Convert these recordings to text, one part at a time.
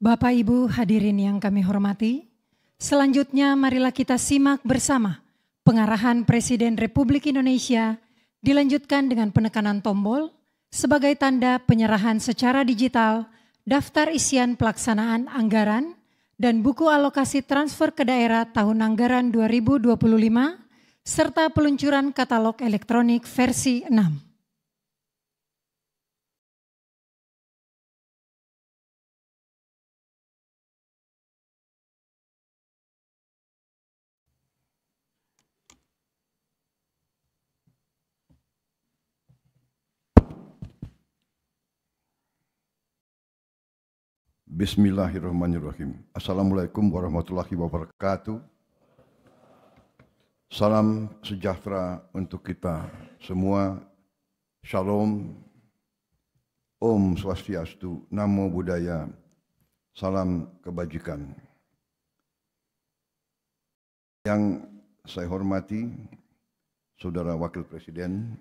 Bapak Ibu hadirin yang kami hormati, selanjutnya marilah kita simak bersama pengarahan Presiden Republik Indonesia dilanjutkan dengan penekanan tombol sebagai tanda penyerahan secara digital daftar isian pelaksanaan anggaran dan buku alokasi transfer ke daerah tahun anggaran 2025 serta peluncuran katalog elektronik versi 6. Bismillahirrahmanirrahim. Assalamualaikum warahmatullahi wabarakatuh. Salam sejahtera untuk kita semua. Shalom. Om Swastiastu. Namo Buddhaya. Salam kebajikan. Yang saya hormati, Saudara Wakil Presiden,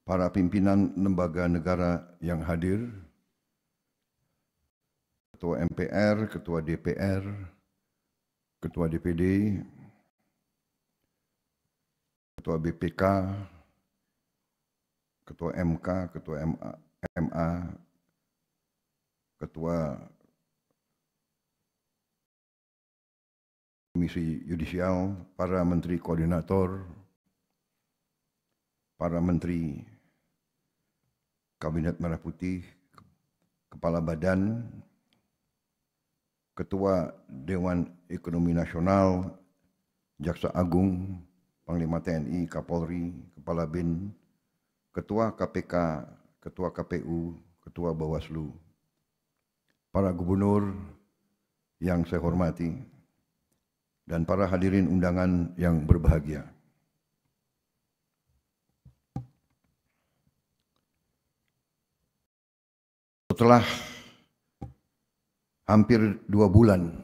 para pimpinan lembaga negara yang hadir, Ketua MPR, Ketua DPR, Ketua DPD, Ketua BPK, Ketua MK, Ketua MA, Ketua Komisi Yudisial, para Menteri Koordinator, para Menteri Kabinet Merah Putih, Kepala Badan, Ketua Dewan Ekonomi Nasional, Jaksa Agung, Panglima TNI, Kapolri, Kepala BIN, Ketua KPK, Ketua KPU, Ketua Bawaslu, para gubernur yang saya hormati, dan para hadirin undangan yang berbahagia. Setelah hampir 2 bulan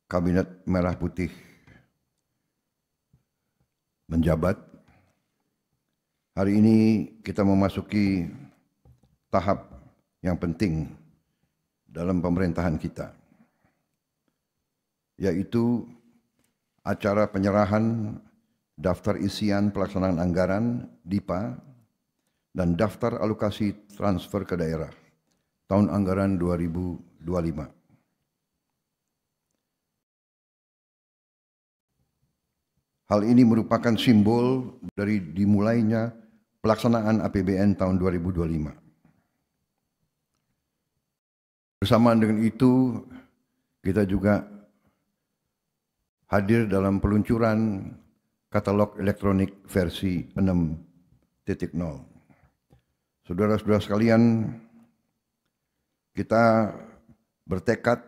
Kabinet Merah Putih menjabat, hari ini kita memasuki tahap yang penting dalam pemerintahan kita, yaitu acara penyerahan daftar isian pelaksanaan anggaran DIPA dan daftar alokasi transfer ke daerah tahun anggaran 2025. Hal ini merupakan simbol dari dimulainya pelaksanaan APBN tahun 2025. Bersamaan dengan itu, kita juga hadir dalam peluncuran katalog elektronik versi 6.0. Saudara-saudara sekalian, kita bertekad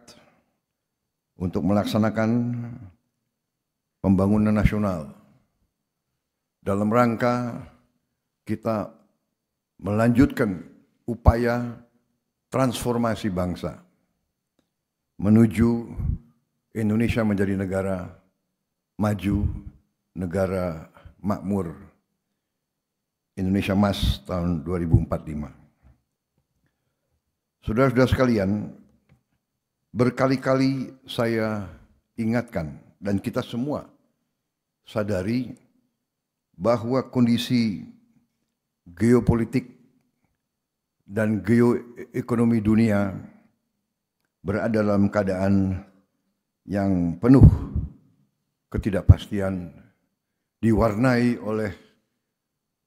untuk melaksanakan pembangunan nasional dalam rangka kita melanjutkan upaya transformasi bangsa menuju Indonesia menjadi negara maju, negara makmur, Indonesia Emas tahun 2045. Saudara-saudara sekalian, berkali-kali saya ingatkan dan kita semua sadari bahwa kondisi geopolitik dan geoekonomi dunia berada dalam keadaan yang penuh ketidakpastian, diwarnai oleh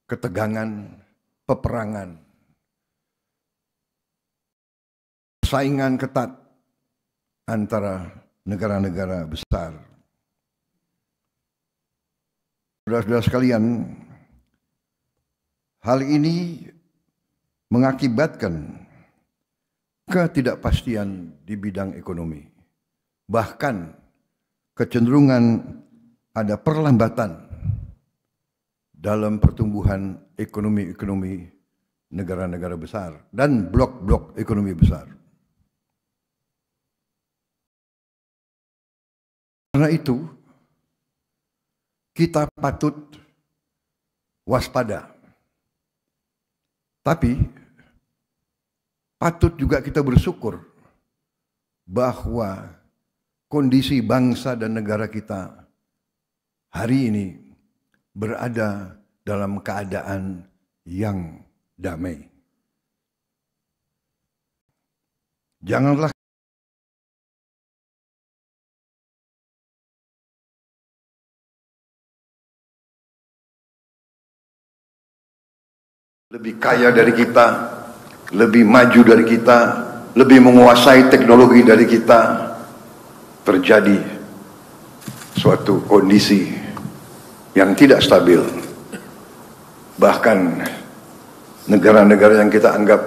ketegangan, peperangan, saingan ketat antara negara-negara besar. Saudara-saudara sekalian, hal ini mengakibatkan ketidakpastian di bidang ekonomi. Bahkan kecenderungan ada perlambatan dalam pertumbuhan ekonomi negara-negara besar dan blok-blok ekonomi besar. Karena itu, kita patut waspada. Tapi patut juga kita bersyukur bahwa kondisi bangsa dan negara kita hari ini berada dalam keadaan yang damai. Janganlah lebih kaya dari kita, lebih maju dari kita, lebih menguasai teknologi dari kita, terjadi suatu kondisi yang tidak stabil. Bahkan negara-negara yang kita anggap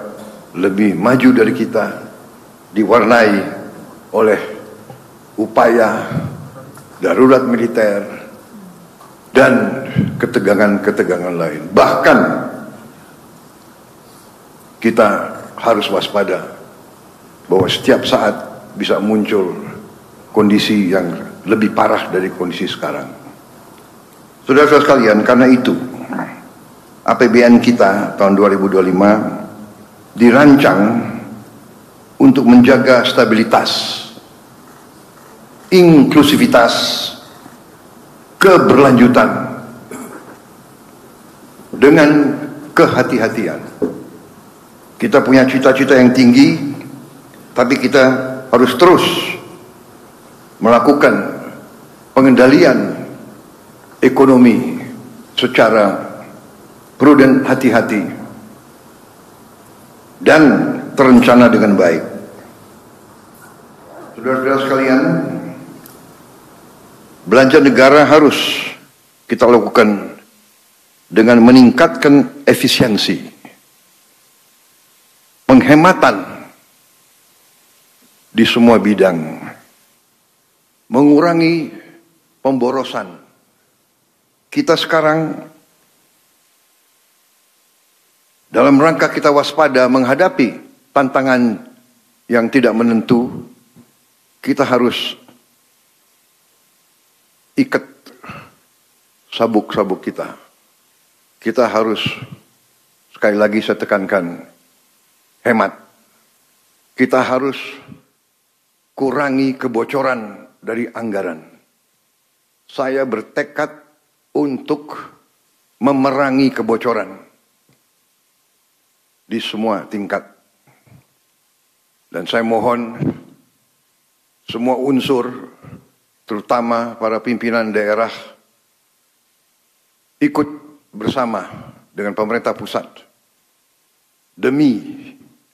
lebih maju dari kita diwarnai oleh upaya darurat militer dan ketegangan-ketegangan lain. Bahkan kita harus waspada bahwa setiap saat bisa muncul kondisi yang lebih parah dari kondisi sekarang. Saudara-saudara sekalian, karena itu APBN kita tahun 2025 dirancang untuk menjaga stabilitas, inklusivitas, keberlanjutan dengan kehati-hatian. Kita punya cita-cita yang tinggi, tapi kita harus terus melakukan pengendalian ekonomi secara prudent, hati-hati, dan terencana dengan baik. Saudara-saudara sekalian, belanja negara harus kita lakukan dengan meningkatkan efisiensi, penghematan di semua bidang, mengurangi pemborosan. Kita sekarang dalam rangka kita waspada menghadapi tantangan yang tidak menentu, kita harus ikat sabuk-sabuk kita. Kita harus, sekali lagi saya tekankan, hemat. Kita harus kurangi kebocoran dari anggaran. Saya bertekad untuk memerangi kebocoran di semua tingkat. Dan saya mohon semua unsur, terutama para pimpinan daerah, ikut bersama dengan pemerintah pusat demi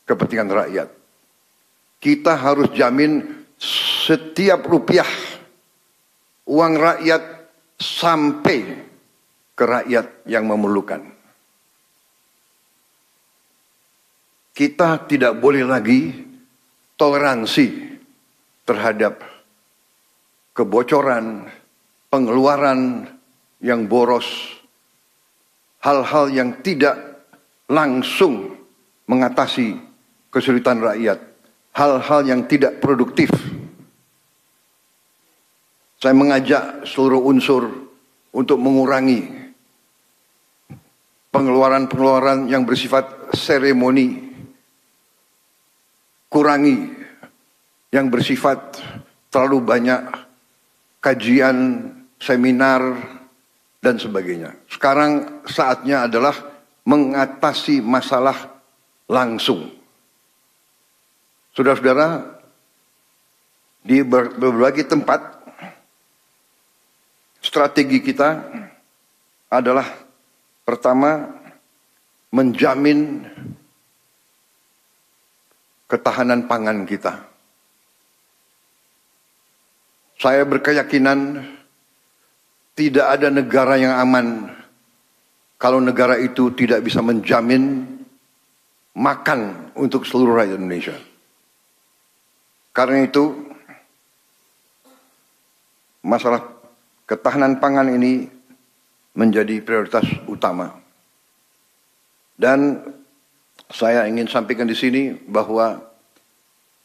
kepentingan rakyat. Kita harus jamin setiap rupiah uang rakyat sampai ke rakyat yang memerlukan. Kita tidak boleh lagi toleransi terhadap kebocoran, pengeluaran yang boros, hal-hal yang tidak langsung mengatasi kesulitan rakyat, hal-hal yang tidak produktif. Saya mengajak seluruh unsur untuk mengurangi pengeluaran-pengeluaran yang bersifat seremoni, kurangi yang bersifat terlalu banyak kajian, seminar, dan sebagainya. Sekarang saatnya adalah mengatasi masalah langsung. Saudara-saudara, di berbagai tempat, strategi kita adalah pertama, menjamin ketahanan pangan kita. Saya berkeyakinan tidak ada negara yang aman kalau negara itu tidak bisa menjamin makan untuk seluruh rakyat Indonesia. Karena itu, masalah ketahanan pangan ini menjadi prioritas utama. Dan saya ingin sampaikan di sini bahwa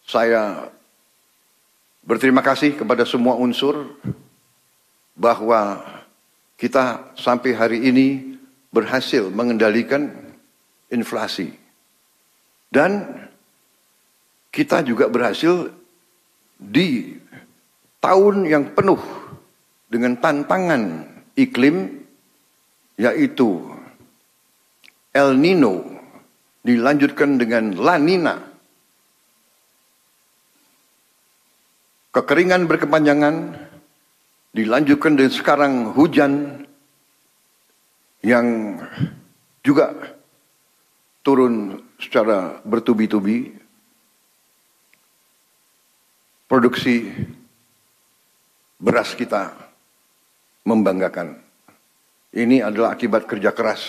saya berterima kasih kepada semua unsur bahwa kita sampai hari ini berhasil mengendalikan inflasi. Dan kita juga berhasil di tahun yang penuh dengan tantangan iklim, yaitu El Nino, dilanjutkan dengan La Nina, kekeringan berkepanjangan, dilanjutkan dengan sekarang hujan yang juga turun secara bertubi-tubi. Produksi beras kita membanggakan. Ini adalah akibat kerja keras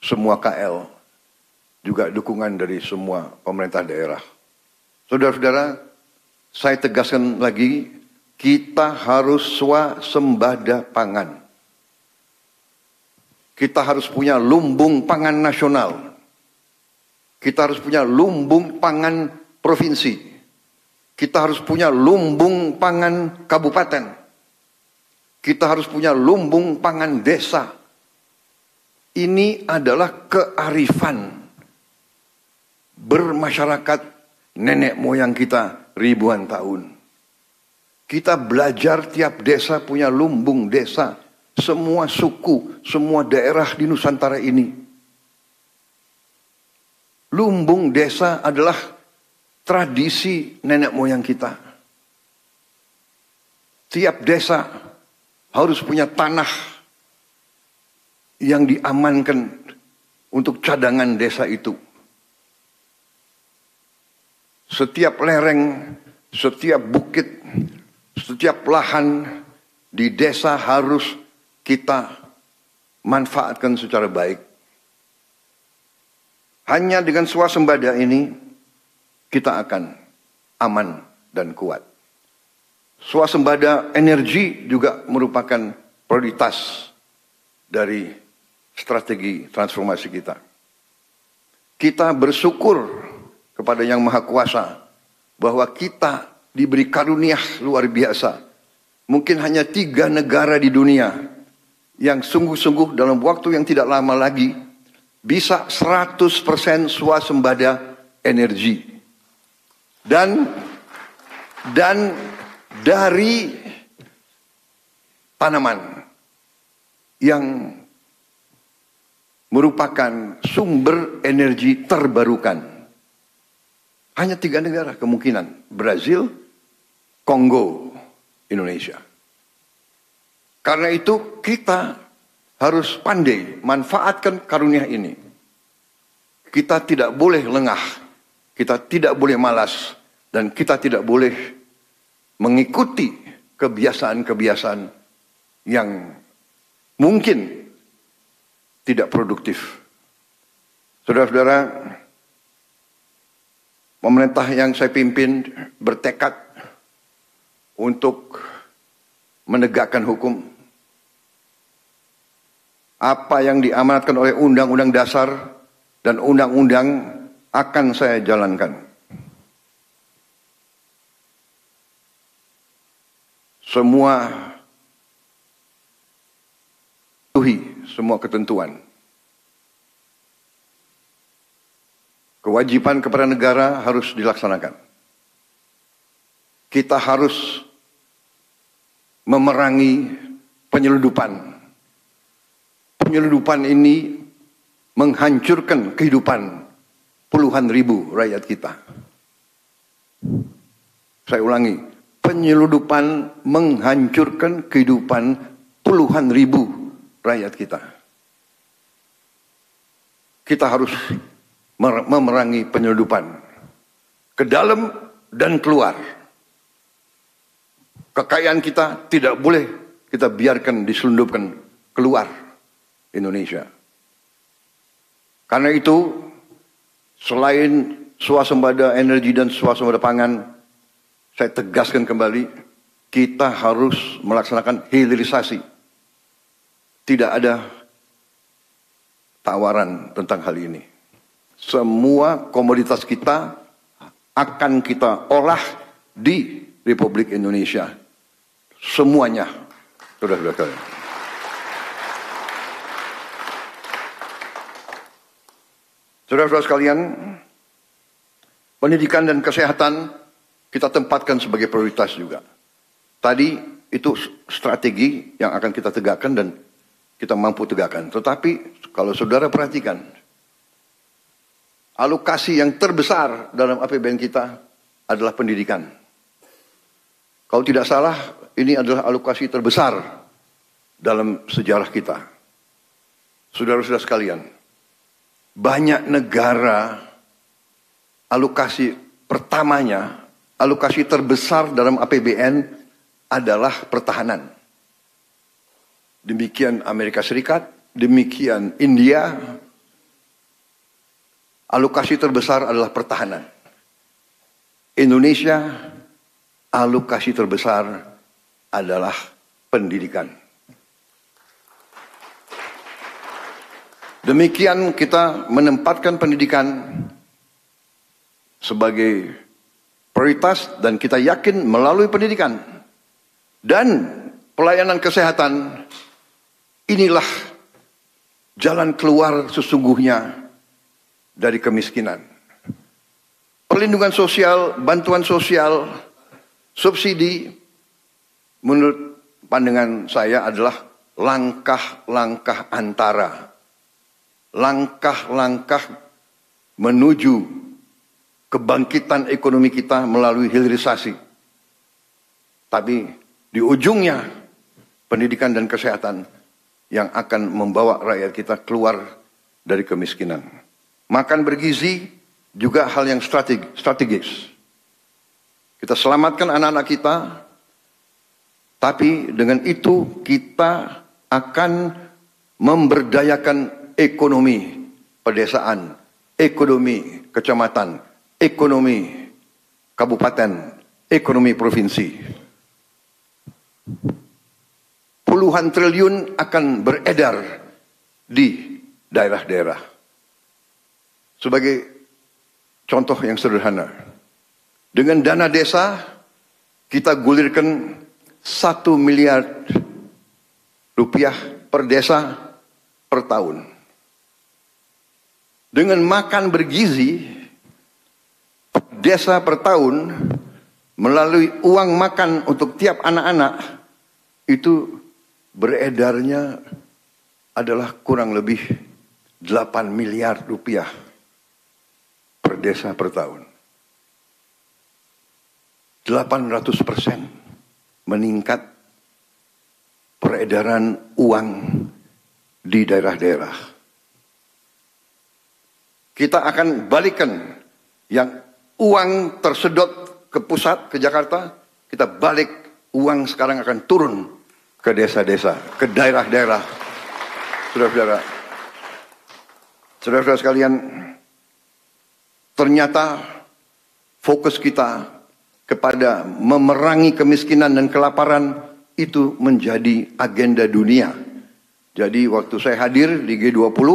semua KL, juga dukungan dari semua pemerintah daerah. Saudara-saudara, saya tegaskan lagi, kita harus swasembada pangan. Kita harus punya lumbung pangan nasional. Kita harus punya lumbung pangan provinsi. Kita harus punya lumbung pangan kabupaten. Kita harus punya lumbung pangan desa. Ini adalah kearifan bermasyarakat nenek moyang kita ribuan tahun. Kita belajar tiap desa punya lumbung desa. Semua suku, semua daerah di Nusantara ini. Lumbung desa adalah tradisi nenek moyang kita. Tiap desa harus punya tanah yang diamankan untuk cadangan desa itu. Setiap lereng, setiap bukit, setiap lahan di desa harus kita manfaatkan secara baik. Hanya dengan swasembada ini kita akan aman dan kuat. Swasembada energi juga merupakan prioritas dari strategi transformasi kita. Kita bersyukur kepada Yang Maha Kuasa bahwa kita diberi karunia luar biasa. Mungkin hanya 3 negara di dunia yang sungguh-sungguh dalam waktu yang tidak lama lagi bisa 100% swasembada energi. Dan dari tanaman yang merupakan sumber energi terbarukan. Hanya 3 negara kemungkinan. Brazil, Kongo, Indonesia. Karena itu kita harus pandai manfaatkan karunia ini. Kita tidak boleh lengah. Kita tidak boleh malas dan kita tidak boleh mengikuti kebiasaan-kebiasaan yang mungkin tidak produktif. Saudara-saudara, pemerintah yang saya pimpin bertekad untuk menegakkan hukum. Apa yang diamanatkan oleh Undang-Undang Dasar dan undang-undang akan saya jalankan. Semua semua ketentuan. Kewajiban kepada negara harus dilaksanakan. Kita harus memerangi penyeludupan. Penyeludupan ini menghancurkan kehidupan puluhan ribu rakyat kita. Saya ulangi, penyeludupan menghancurkan kehidupan puluhan ribu rakyat kita. Kita harus memerangi penyeludupan ke dalam dan keluar. Kekayaan kita tidak boleh kita biarkan diselundupkan keluar Indonesia. Karena itu, selain swasembada energi dan swasembada pangan, saya tegaskan kembali, kita harus melaksanakan hilirisasi. Tidak ada tawaran tentang hal ini. Semua komoditas kita akan kita olah di Republik Indonesia. Semuanya. Saudara-saudara. Saudara-saudara sekalian, pendidikan dan kesehatan kita tempatkan sebagai prioritas juga. Tadi itu strategi yang akan kita tegakkan dan kita mampu tegakkan. Tetapi kalau saudara perhatikan, alokasi yang terbesar dalam APBN kita adalah pendidikan. Kalau tidak salah, ini adalah alokasi terbesar dalam sejarah kita. Saudara-saudara sekalian, banyak negara alokasi pertamanya, alokasi terbesar dalam APBN adalah pertahanan. Demikian Amerika Serikat, demikian India. Alokasi terbesar adalah pertahanan. Indonesia, alokasi terbesar adalah pendidikan. Demikian kita menempatkan pendidikan sebagai prioritas dan kita yakin melalui pendidikan dan pelayanan kesehatan, inilah jalan keluar sesungguhnya dari kemiskinan. Perlindungan sosial, bantuan sosial, subsidi, menurut pandangan saya adalah langkah-langkah antara. Langkah-langkah menuju kebangkitan ekonomi kita melalui hilirisasi. Tapi di ujungnya pendidikan dan kesehatan yang akan membawa rakyat kita keluar dari kemiskinan. Makan bergizi juga hal yang strategis. Kita selamatkan anak-anak kita, tapi dengan itu kita akan memberdayakan ekonomi pedesaan, ekonomi kecamatan, ekonomi kabupaten, ekonomi provinsi. Puluhan triliun akan beredar di daerah-daerah. Sebagai contoh yang sederhana, dengan dana desa kita gulirkan 1 miliar rupiah per desa per tahun. Dengan makan bergizi desa per tahun melalui uang makan untuk tiap anak-anak itu beredarnya adalah kurang lebih 8 miliar rupiah per desa per tahun. 800% meningkat peredaran uang di daerah-daerah. Kita akan balikan yang uang tersedot ke pusat, ke Jakarta, kita balik uang sekarang akan turun ke desa-desa, ke daerah-daerah. Saudara-saudara sekalian, ternyata fokus kita kepada memerangi kemiskinan dan kelaparan itu menjadi agenda dunia. Jadi waktu saya hadir di G20,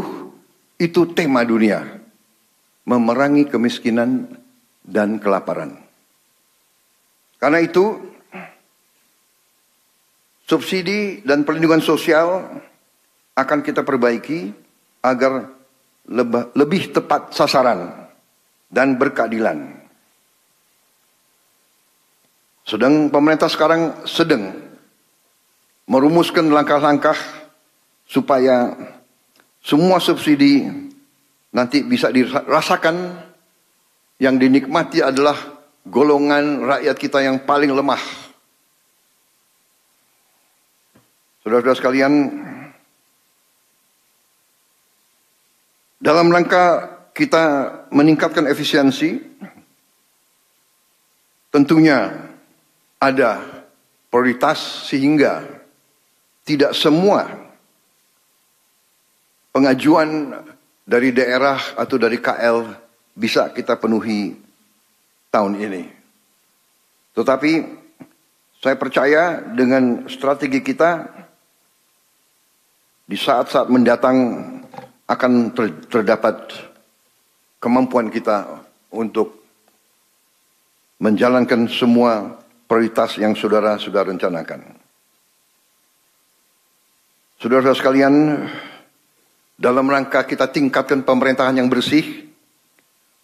itu tema dunia. Memerangi kemiskinan dan kelaparan. Karena itu, subsidi dan perlindungan sosial akan kita perbaiki agar lebih tepat sasaran dan berkeadilan. Pemerintah sekarang sedang merumuskan langkah-langkah supaya semua subsidi nanti bisa dirasakan, yang dinikmati adalah golongan rakyat kita yang paling lemah. Saudara-saudara sekalian, dalam rangka kita meningkatkan efisiensi, tentunya ada prioritas sehingga tidak semua pengajuan dari daerah atau dari KL bisa kita penuhi tahun ini. Tetapi saya percaya dengan strategi kita di saat-saat mendatang akan terdapat kemampuan kita untuk menjalankan semua prioritas yang saudara sudah rencanakan. Saudara-saudara sekalian, dalam rangka kita tingkatkan pemerintahan yang bersih,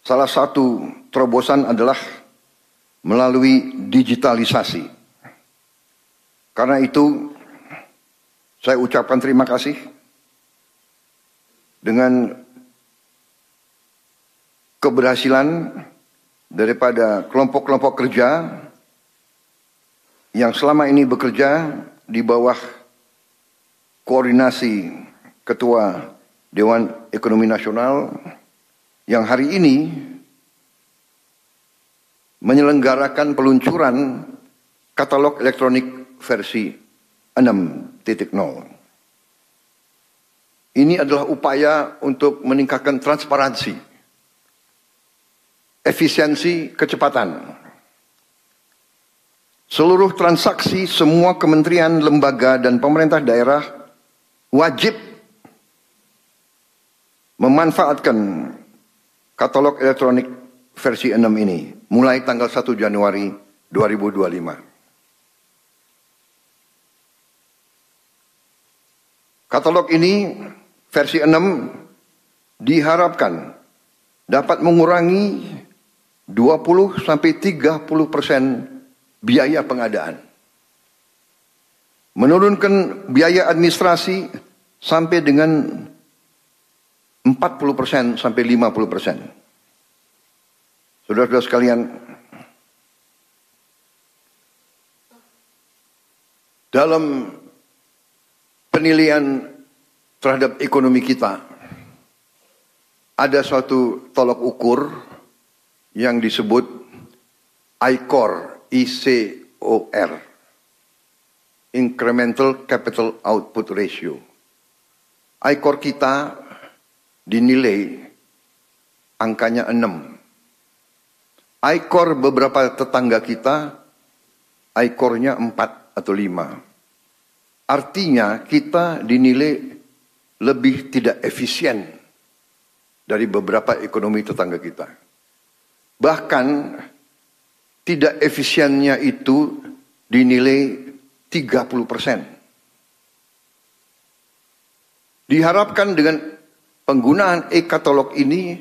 Salah satu terobosan adalah melalui digitalisasi. Karena itu, saya ucapkan terima kasih dengan keberhasilan daripada kelompok-kelompok kerja yang selama ini bekerja di bawah koordinasi Ketua Dewan Ekonomi Nasional yang hari ini menyelenggarakan peluncuran katalog elektronik versi 6.0. Ini adalah upaya untuk meningkatkan transparansi, efisiensi, kecepatan. Seluruh transaksi semua kementerian, lembaga, dan pemerintah daerah wajib memanfaatkan katalog elektronik versi 6 ini mulai tanggal 1 Januari 2025. Katalog ini versi 6 diharapkan dapat mengurangi 20-30% biaya pengadaan. Menurunkan biaya administrasi sampai dengan 40% sampai 50%. Saudara-saudara sekalian, dalam penilaian terhadap ekonomi kita, ada suatu tolok ukur yang disebut ICOR, ICOR, Incremental Capital Output Ratio. ICOR kita dinilai angkanya 6. ICOR beberapa tetangga kita, ICOR-nya 4 atau 5. Artinya kita dinilai lebih tidak efisien dari beberapa ekonomi tetangga kita. Bahkan tidak efisiennya itu dinilai 30%. Diharapkan dengan penggunaan e-katalog ini,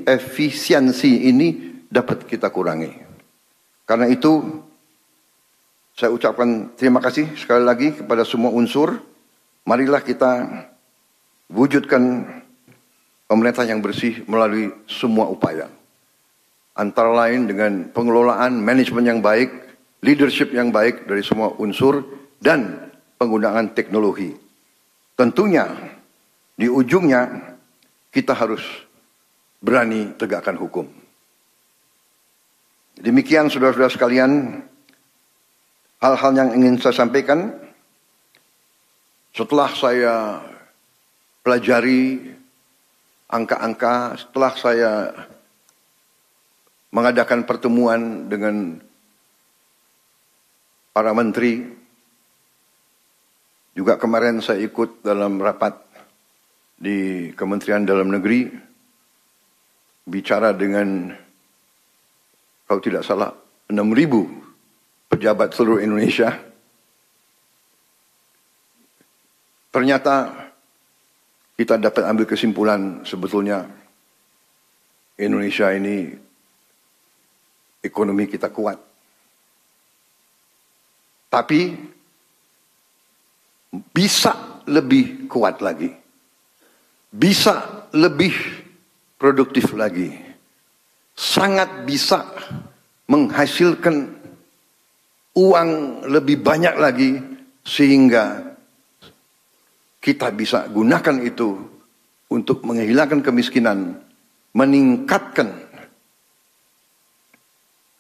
efisiensi ini dapat kita kurangi. Karena itu, saya ucapkan terima kasih sekali lagi kepada semua unsur. Marilah kita wujudkan pemerintah yang bersih melalui semua upaya. Antara lain dengan pengelolaan manajemen yang baik, leadership yang baik dari semua unsur, dan penggunaan teknologi. Tentunya di ujungnya kita harus berani tegakkan hukum. Demikian saudara-saudara sekalian, hal-hal yang ingin saya sampaikan setelah saya pelajari angka-angka, setelah saya mengadakan pertemuan dengan para menteri. Juga kemarin saya ikut dalam rapat di Kementerian Dalam Negeri, bicara dengan, kalau tidak salah, 6.000 pejabat seluruh Indonesia. Ternyata kita dapat ambil kesimpulan sebetulnya Indonesia ini ekonomi kita kuat. Tapi bisa lebih kuat lagi. Bisa lebih produktif lagi. Sangat bisa menghasilkan uang lebih banyak lagi sehingga kita bisa gunakan itu untuk menghilangkan kemiskinan, meningkatkan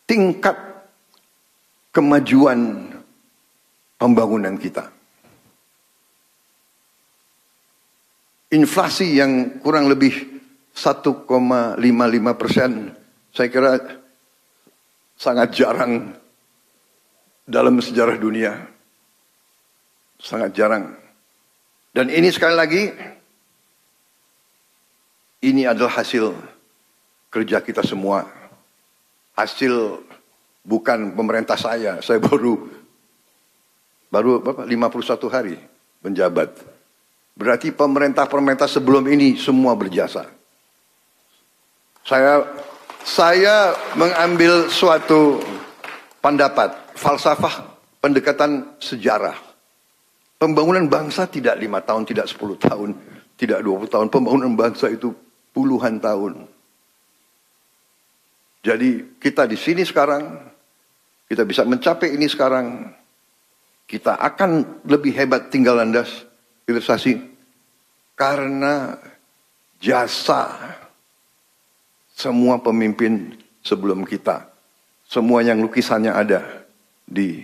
tingkat kemajuan pembangunan kita. Inflasi yang kurang lebih 1,55%, saya kira sangat jarang dalam sejarah dunia. Sangat jarang. Dan ini sekali lagi, ini adalah hasil kerja kita semua. Hasil bukan pemerintah saya baru 51 hari menjabat. Berarti pemerintah-pemerintah sebelum ini semua berjasa. Saya mengambil suatu pendapat, falsafah pendekatan sejarah. Pembangunan bangsa tidak 5 tahun, tidak 10 tahun, tidak 20 tahun. Pembangunan bangsa itu puluhan tahun. Jadi kita di sini sekarang, kita bisa mencapai ini sekarang, kita akan lebih hebat tinggal landas hilirisasi karena jasa semua pemimpin sebelum kita. Semua yang lukisannya ada di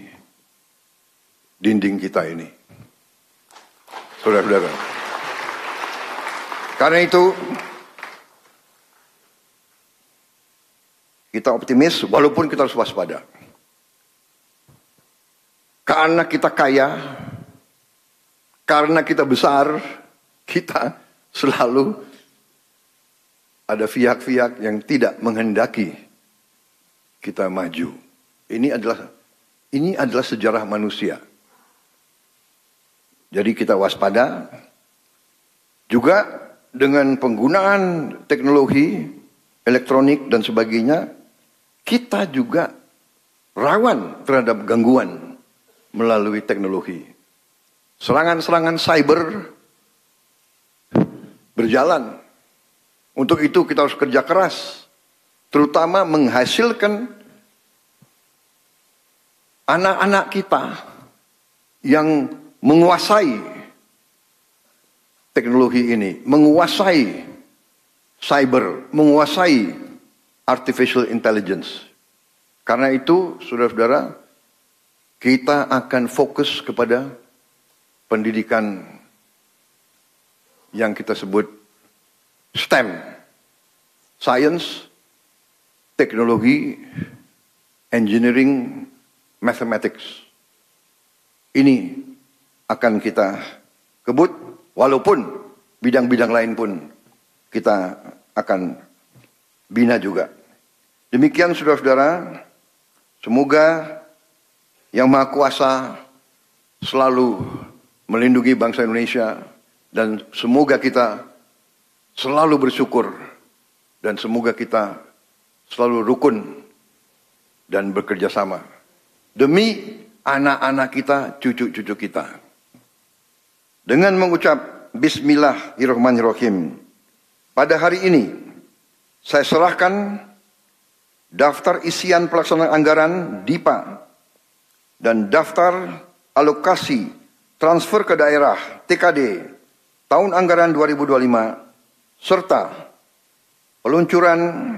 dinding kita ini. Saudara-saudara. Karena itu, kita optimis walaupun kita harus waspada. Karena kita kaya, karena kita besar, kita selalu ada pihak-pihak yang tidak menghendaki kita maju. Ini adalah sejarah manusia. Jadi kita waspada. Juga dengan penggunaan teknologi elektronik dan sebagainya, kita juga rawan terhadap gangguan melalui teknologi. Serangan-serangan cyber berjalan. Untuk itu kita harus kerja keras, terutama menghasilkan anak-anak kita yang menguasai teknologi ini, menguasai cyber, menguasai artificial intelligence. Karena itu, saudara-saudara, kita akan fokus kepada pendidikan yang kita sebut STEM, science, teknologi, engineering, mathematics. Ini akan kita kebut, walaupun bidang-bidang lain pun kita akan bina juga. Demikian saudara-saudara, semoga Yang Maha Kuasa selalu melindungi bangsa Indonesia, dan semoga kita selalu bersyukur, dan semoga kita selalu rukun dan bekerja sama demi anak-anak kita, cucu-cucu kita. Dengan mengucap Bismillahirrahmanirrahim, pada hari ini saya serahkan daftar isian pelaksanaan anggaran DIPA dan daftar alokasi transfer ke daerah TKD tahun anggaran 2025 serta peluncuran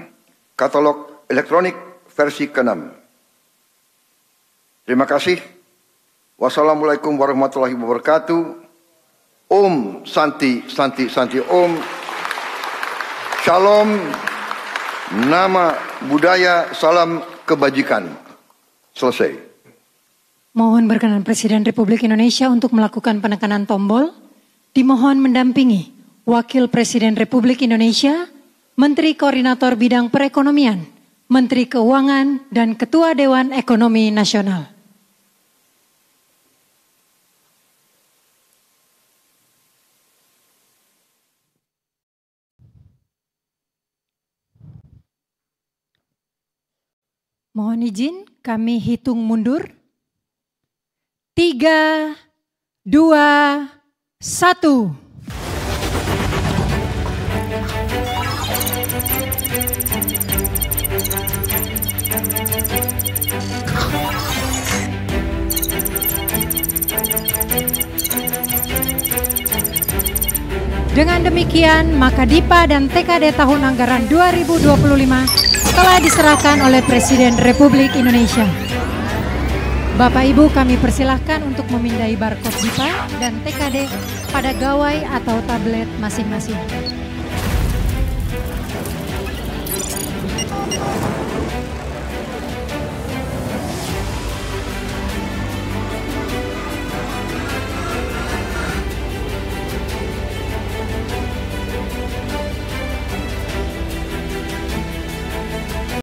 katalog elektronik versi ke-6. Terima kasih. Wassalamualaikum warahmatullahi wabarakatuh. Om Santi Santi Santi Om. Shalom. Nama budaya, salam kebajikan. Selesai. Mohon berkenan Presiden Republik Indonesia untuk melakukan penekanan tombol. Dimohon mendampingi Wakil Presiden Republik Indonesia, Menteri Koordinator Bidang Perekonomian, Menteri Keuangan, dan Ketua Dewan Ekonomi Nasional. Mohon izin kami hitung mundur. 3, 2, 1. Dengan demikian, maka DIPA dan TKD tahun anggaran 2025 telah diserahkan oleh Presiden Republik Indonesia. Bapak Ibu, kami persilahkan untuk memindai barcode DIPA dan TKD pada gawai atau tablet masing-masing.